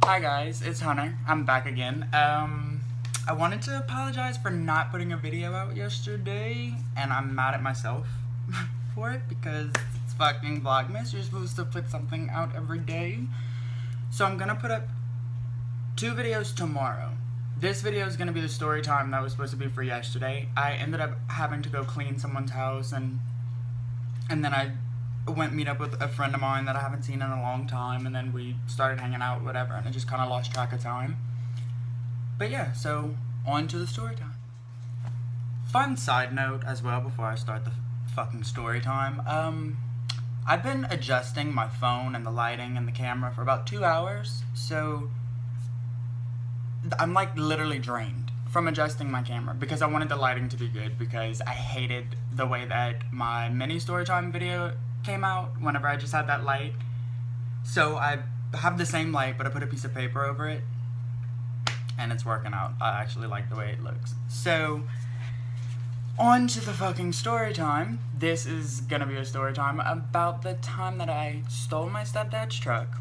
Hi guys, it's Hunter. I'm back again. I wanted to apologize for not putting a video out yesterday, and I'm mad at myself for it because it's fucking Vlogmas. You're supposed to put something out every day. So I'm gonna put up 2 videos tomorrow. This video is gonna be the story time that was supposed to be for yesterday. I ended up having to go clean someone's house, and then I went meet up with a friend of mine that I haven't seen in a long time, and then we started hanging out, whatever, and I just kind of lost track of time. But yeah, so on to the story time. Fun side note as well before I start the fucking story time. I've been adjusting my phone and the lighting and the camera for about 2 hours, so I'm like literally drained from adjusting my camera because I wanted the lighting to be good, because I hated the way that my mini story time video came out whenever I just had that light. So I have the same light, but I put a piece of paper over it, and it's working out. I actually like the way it looks. So on to the fucking story time. This is gonna be a story time about the time that I stole my stepdad's truck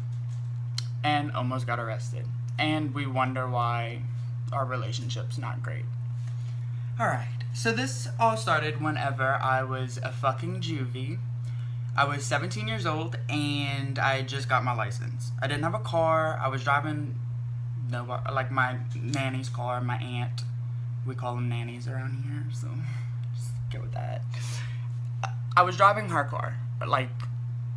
and almost got arrested, and we wonder why our relationship's not great. Alright, so this all started whenever I was a fucking juvie. I was 17 years old, and I just got my license. I didn't have a car. I was driving, like my nanny's car, my aunt. We call them nannies around here, so just go with that. I was driving her car, like,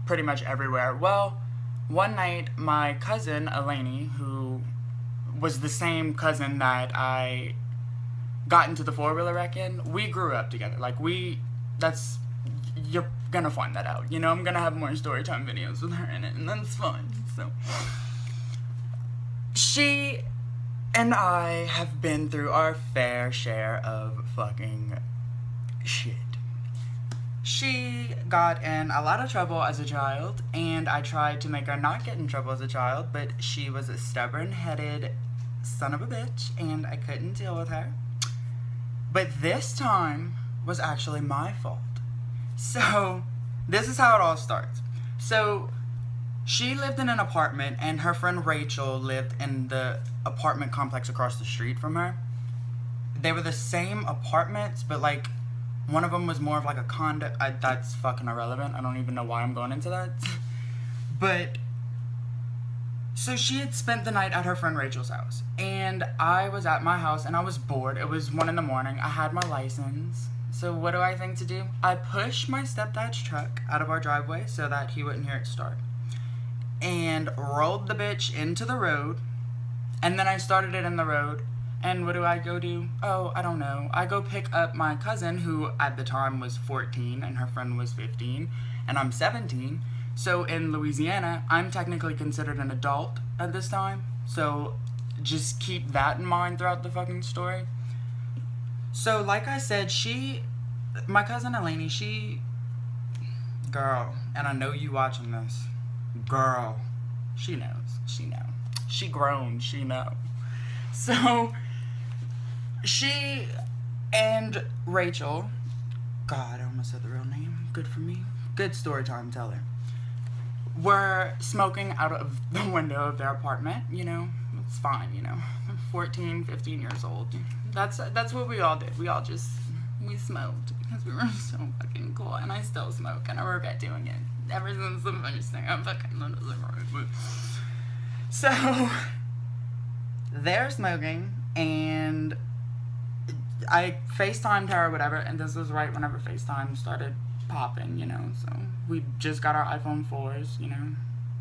pretty much everywhere. Well, one night, my cousin, Eleni, who was the same cousin that I got into the four-wheeler wreck in, we grew up together. Like, you're gonna find that out. You know, I'm gonna have more story time videos with her in it, and that's fun. So, she and I have been through our fair share of fucking shit. She got in a lot of trouble as a child, and I tried to make her not get in trouble as a child, but she was a stubborn-headed son of a bitch, and I couldn't deal with her. But this time was actually my fault. So, this is how it all starts. So, she lived in an apartment, and her friend Rachel lived in the apartment complex across the street from her. They were the same apartments, but, like, one of them was more of, like, a condo. That's fucking irrelevant. I don't even know why I'm going into that. But, so she had spent the night at her friend Rachel's house, and I was at my house, and I was bored. It was 1 a.m. I had my license. So what do I think to do? I pushed my stepdad's truck out of our driveway so that he wouldn't hear it start, and rolled the bitch into the road, and then I started it in the road, and what do I go do? Oh, I don't know. I go pick up my cousin, who at the time was 14, and her friend was 15, and I'm 17, so in Louisiana, I'm technically considered an adult at this time, so just keep that in mind throughout the fucking story. So, like I said, my cousin Eleni, girl, and I know you watching this, girl, she knows, she grown, she know. So, she and Rachel, God, I almost said the real name, good for me, good story time teller, were smoking out of the window of their apartment. You know, it's fine, you know, 14, 15 years old. That's what we all did. We smoked because we were so fucking cool, and I still smoke, and I regret doing it ever since the first thing I fucking learned. So, they're smoking, and I FaceTimed her or whatever, and this was right whenever FaceTime started popping, you know, so we just got our iPhone 4s, you know,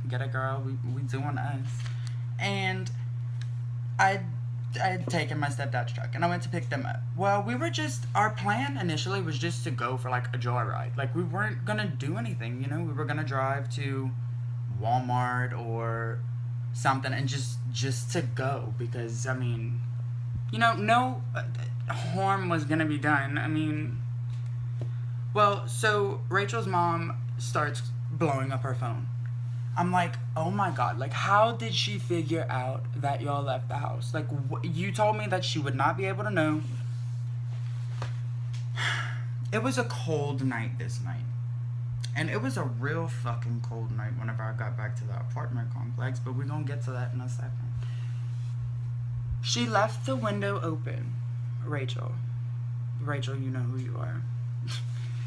get a girl, we doing us, and I had taken my stepdad's truck, and I went to pick them up. Well, our plan initially was just to go for, like, a joyride. Like, we weren't gonna do anything, you know? We were gonna drive to Walmart or something, and just to go, because, I mean, you know, no harm was gonna be done. I mean, well, so Rachel's mom starts blowing up her phone. I'm like, oh my God, like, how did she figure out that y'all left the house? Like, you told me that she would not be able to know. It was a cold night this night, And it was a real fucking cold night whenever I got back to the apartment complex, but we're gonna get to that in a second. She left the window open. Rachel, you know who you are.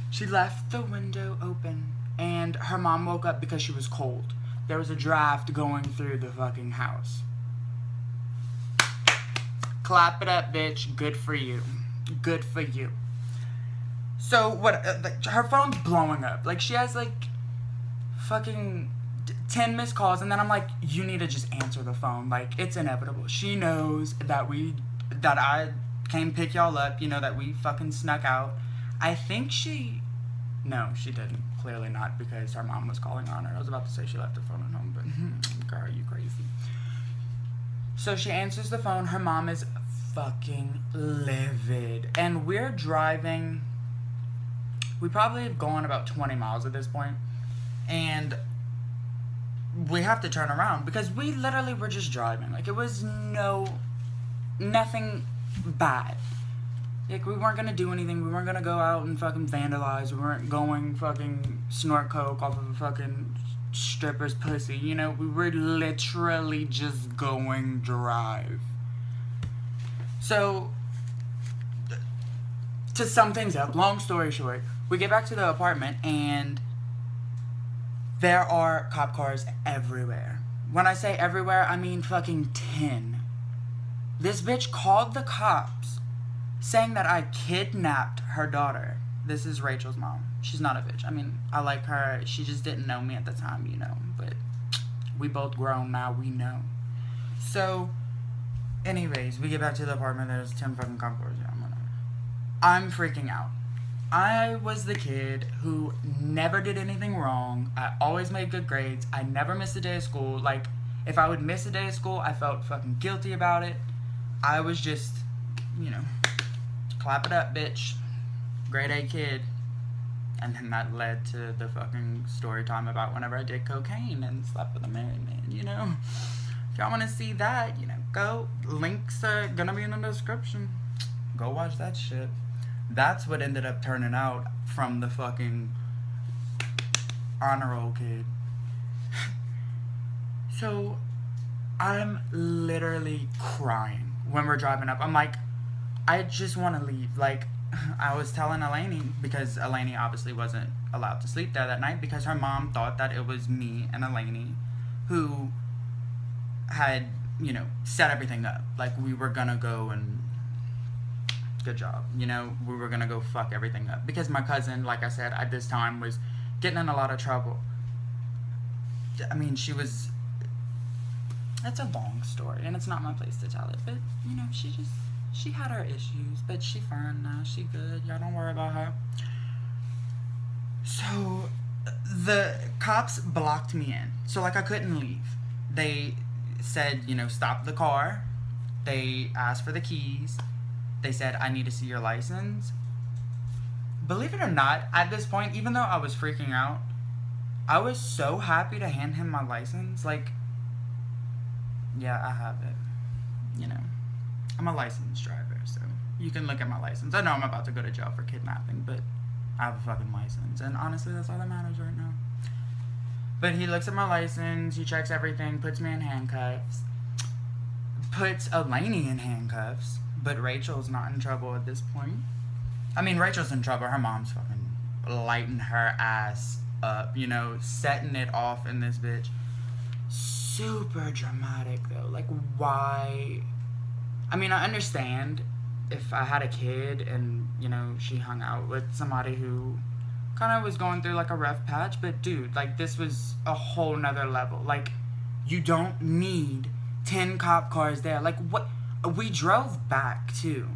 She left the window open, and her mom woke up because she was cold. There was a draft going through the fucking house. Clap it up, bitch. Good for you. Good for you. So, what, like, her phone's blowing up. Like, she has, like, fucking 10 missed calls, and then I'm like, you need to just answer the phone. Like, it's inevitable. She knows that I came pick y'all up, you know, that we fucking snuck out. I think no, she didn't. Clearly not, because her mom was calling on her. I was about to say she left her phone at home, but girl, you crazy. So she answers the phone. Her mom is fucking livid. And we're driving. We probably have gone about 20 miles at this point. And we have to turn around because we literally were just driving. Like, it was nothing bad. Like, we weren't gonna do anything. We weren't gonna go out and fucking vandalize. We weren't going fucking snort coke off of a fucking stripper's pussy. You know, we were literally just going drive. So, to sum things up, long story short, we get back to the apartment and there are cop cars everywhere. When I say everywhere, I mean fucking 10. This bitch called the cops saying that I kidnapped her daughter. This is Rachel's mom. She's not a bitch. I mean, I like her. She just didn't know me at the time, you know. But we both grown now. We know. So, anyways, we get back to the apartment. There's 10 fucking cop cars. Yeah, I'm freaking out. I was the kid who never did anything wrong. I always made good grades. I never missed a day of school. Like, if I would miss a day of school, I felt fucking guilty about it. I was just, you know, clap it up, bitch. Grade A kid. And then that led to the fucking story time about whenever I did cocaine and slept with a married man, you know. If y'all want to see that, you know, go. Links are gonna be in the description. Go watch that shit. That's what ended up turning out from the fucking honor roll kid. So, I'm literally crying when we're driving up. I'm like, I just want to leave. Like, I was telling Eleni, because Eleni obviously wasn't allowed to sleep there that night because her mom thought that it was me and Eleni who had, you know, set everything up. Like, we were gonna go and good job, you know, we were gonna go fuck everything up because my cousin, like I said, at this time was getting in a lot of trouble. I mean, it's a long story and it's not my place to tell it, but you know, she had her issues, but she fine now, she good, y'all don't worry about her. So the cops blocked me in, so like I couldn't leave. They said, you know, stop the car. They asked for the keys. They said, I need to see your license. Believe it or not, at this point, even though I was freaking out, I was so happy to hand him my license. Like, yeah, I have it. You know, I'm a licensed driver, so you can look at my license. I know I'm about to go to jail for kidnapping, but I have a fucking license. And honestly, that's all that matters right now. But he looks at my license, he checks everything, puts me in handcuffs, puts Eleni in handcuffs. But Rachel's not in trouble at this point. I mean, Rachel's in trouble. Her mom's fucking lighting her ass up, you know, setting it off in this bitch. Super dramatic, though. Like, why? I mean, I understand if I had a kid and, you know, she hung out with somebody who kind of was going through, like, a rough patch. But, dude, like, this was a whole nother level. Like, you don't need 10 cop cars there. Like, what? We drove back, too.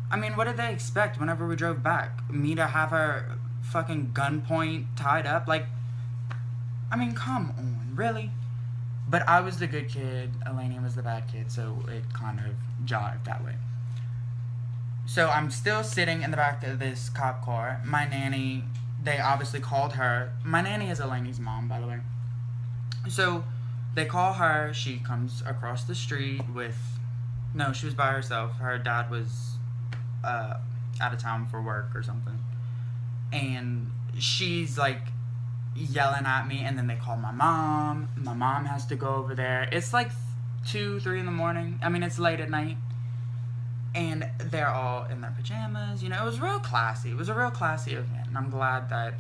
I mean, what did they expect whenever we drove back? Me to have her fucking gunpoint tied up? Like, I mean, come on, really? But I was the good kid, Eleni was the bad kid, so it kind of jived that way. So I'm still sitting in the back of this cop car. My nanny, they obviously called her. My nanny is Eleni's mom, by the way. So they call her. She comes across the street with... No, she was by herself. Her dad was out of town for work or something. And she's like yelling at me, and then they call my mom. My mom has to go over there. It's like 2, 3 in the morning. I mean, it's late at night. And they're all in their pajamas. You know, it was real classy. It was a real classy event. And I'm glad that,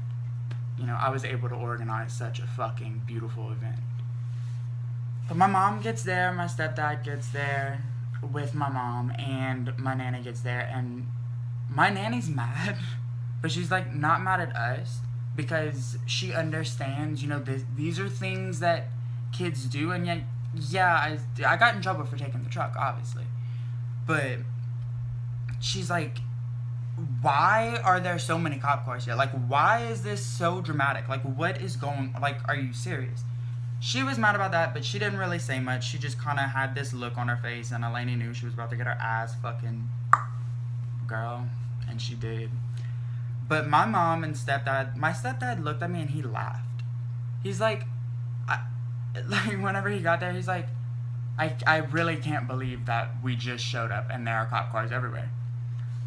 you know, I was able to organize such a fucking beautiful event. But my mom gets there, my stepdad gets there with my mom, and my nanny gets there, and my nanny's mad, but she's like not mad at us because she understands, you know, these are things that kids do, and yet, yeah, I got in trouble for taking the truck, obviously, but she's like, why are there so many cop cars here? Like, why is this so dramatic? Like, what is going, like, are you serious? She was mad about that, but she didn't really say much. She just kind of had this look on her face, and Eleni knew she was about to get her ass fucking girl, and she did. But my mom and my stepdad looked at me and he laughed. He's like, like whenever he got there, he's like, I really can't believe that we just showed up and there are cop cars everywhere.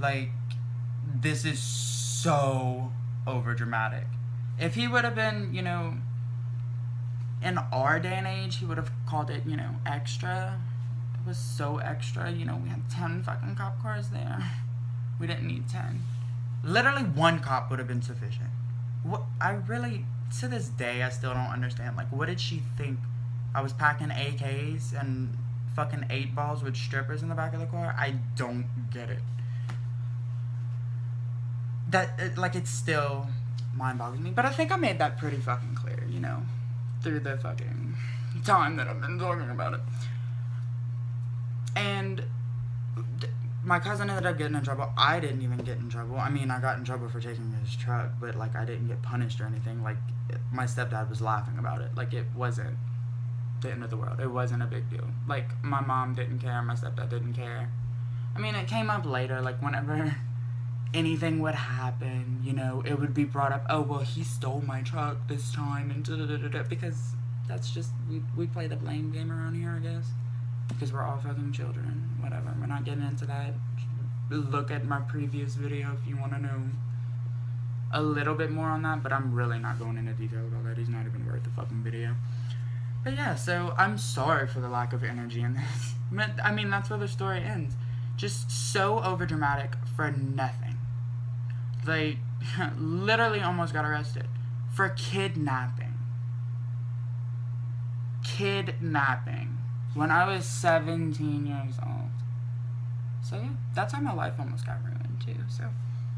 Like, this is so over dramatic. If he would have been, you know, in our day and age, he would have called it, you know, extra. It was so extra. You know, we had 10 fucking cop cars there. We didn't need 10. Literally 1 cop would have been sufficient. What I really, to this day, I still don't understand. Like, what did she think? I was packing AKs and fucking 8 balls with strippers in the back of the car? I don't get it. Like, it still mind-boggles me. But I think I made that pretty fucking clear, you know, through the fucking time that I've been talking about it. And my cousin ended up getting in trouble. I didn't even get in trouble. I mean, I got in trouble for taking his truck, but, like, I didn't get punished or anything. Like, my stepdad was laughing about it. Like, it wasn't the end of the world. It wasn't a big deal. Like, my mom didn't care. My stepdad didn't care. I mean, it came up later. Like, whenever anything would happen, you know, it would be brought up, oh, well, he stole my truck this time, and da-da-da-da-da, because that's just, we play the blame game around here, I guess, because we're all fucking children, whatever, we're not getting into that. Look at my previous video if you want to know a little bit more on that, but I'm really not going into detail about that. He's not even worth the fucking video. But yeah, so I'm sorry for the lack of energy in this. I mean, that's where the story ends. Just so overdramatic for nothing. They literally almost got arrested for kidnapping. Kidnapping. When I was 17 years old. So yeah, that's how my life almost got ruined too. So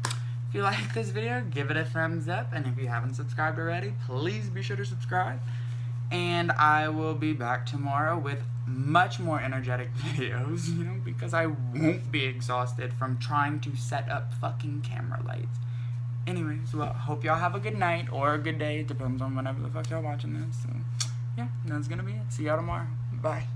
if you like this video, give it a thumbs up. And if you haven't subscribed already, please be sure to subscribe. And I will be back tomorrow with much more energetic videos, you know, because I won't be exhausted from trying to set up fucking camera lights. Anyways, well, hope y'all have a good night or a good day. It depends on whenever the fuck y'all watching this. So, yeah, that's gonna be it. See y'all tomorrow. Bye.